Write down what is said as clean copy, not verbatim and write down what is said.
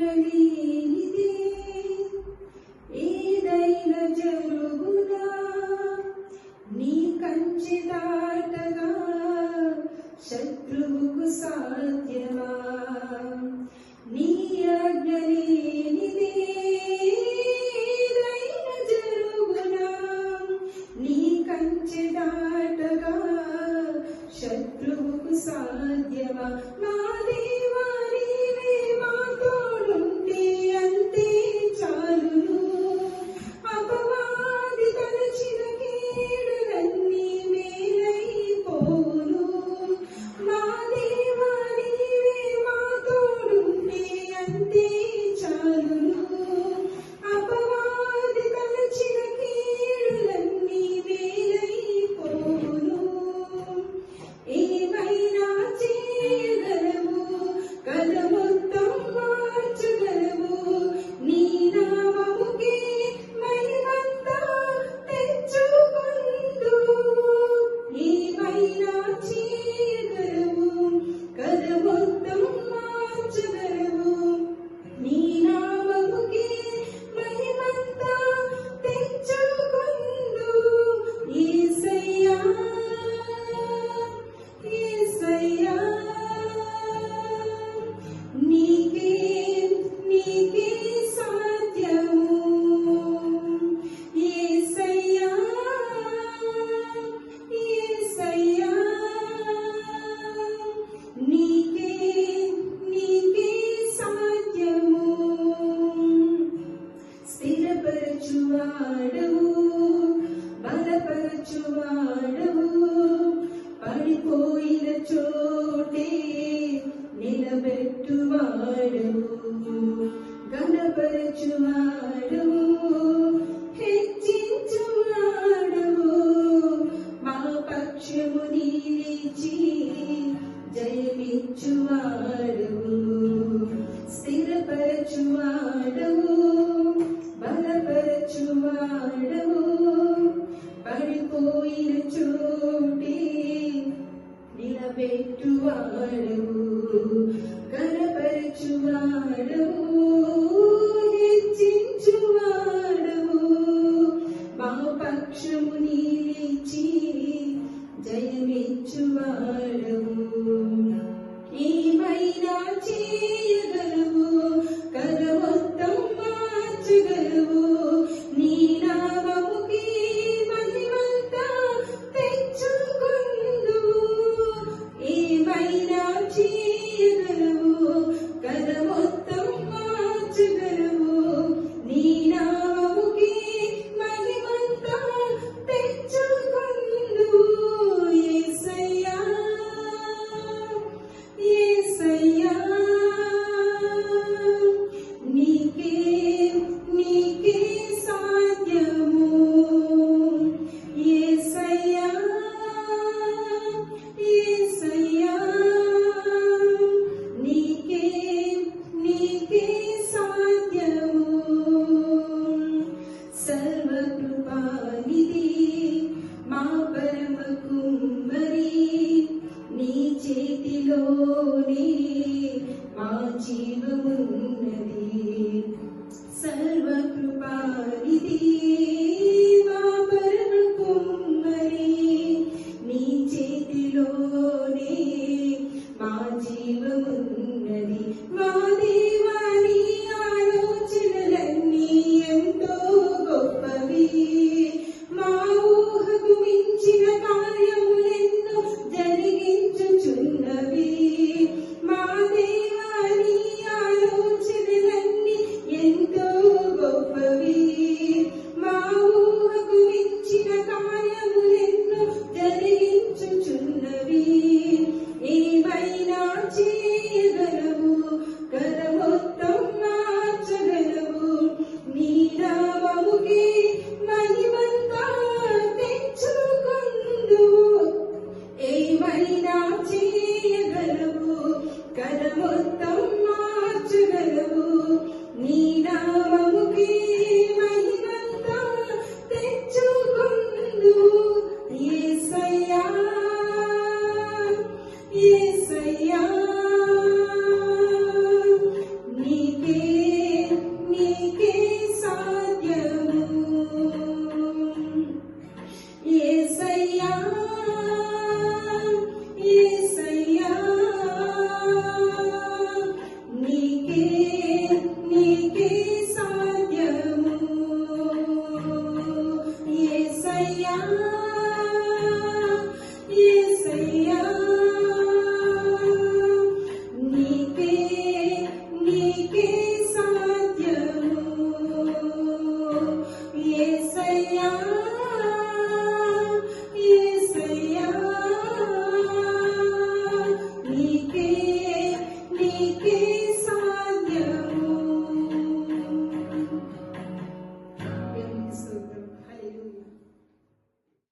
ఆజ్ఞలేనిదే ఏదైనా జరుగునా నీ కంచె దాటగా శత్రువుకు సాధ్యమా నీ ఆజ్ఞలేనిదే ఏదైనా జరుగునా నీ కంచె దాటగా శత్రువుకు సాధ్యమా నా దేవా నీవే మా తోడుంటే అంతే చాలును అపవాది తలచిన కీడులన్నీ మేలైపోవును నా దేవా నీవే మా తోడుంటే అంతే చాలును అపవాది తలచిన కీడులన్నీ మేలైపోవును ఏమైనా చేయగలవు కథ మొత్తం మార్చగలవు నీ నామముకే మహిమంతా తెచ్చుకొందు ఏమైనా చేయగలవు కథ మొత్తం మార్చగలవు నీ నామముకే మహిమంతా తెచ్చుకొందు యేసయ్యా యేసయ్యా నీకే నీకే సాధ్యము యేసయ్యా యేసయ్యా నీకే నీకే సాధ్యము స్థిరపరచువాడవు బలపరచువాడవు పడిపోయిన చోటే నిలబెట్టువాడవు గణపరచువాడవు హెచ్చించువాడవు మా పక్షము నిలిచి జయమిచ్చువాడవు స్థిరపరచువాడవు బలపరచువాడవు పడిపోయిన చోటే నిలబెట్టువాడవు గణపరచువాడవు హెచ్చించువాడవు మా పక్షము నిలిచి జయమిచ్చువాడవు ఏమైనా చేయగలవు కథ మొత్తం మార్చగలవు నీ నామముకి మహిమంతా తెచ్చుకొందు ఏమైనా చేయగలవు కథ మొత్తం మార్చగలవు నీ నామముకి మహిమంతా తెచ్చుకొందు యేసయ్యా యేసయ్యా నీకే నీకే సాధ్యము యేసయ్యా యేసయ్యా నీకే నీకే సాధ్యము సర్వకృపానిధి మా పరమ కుమ్మరి నీ చేతిలోనే మా జీవము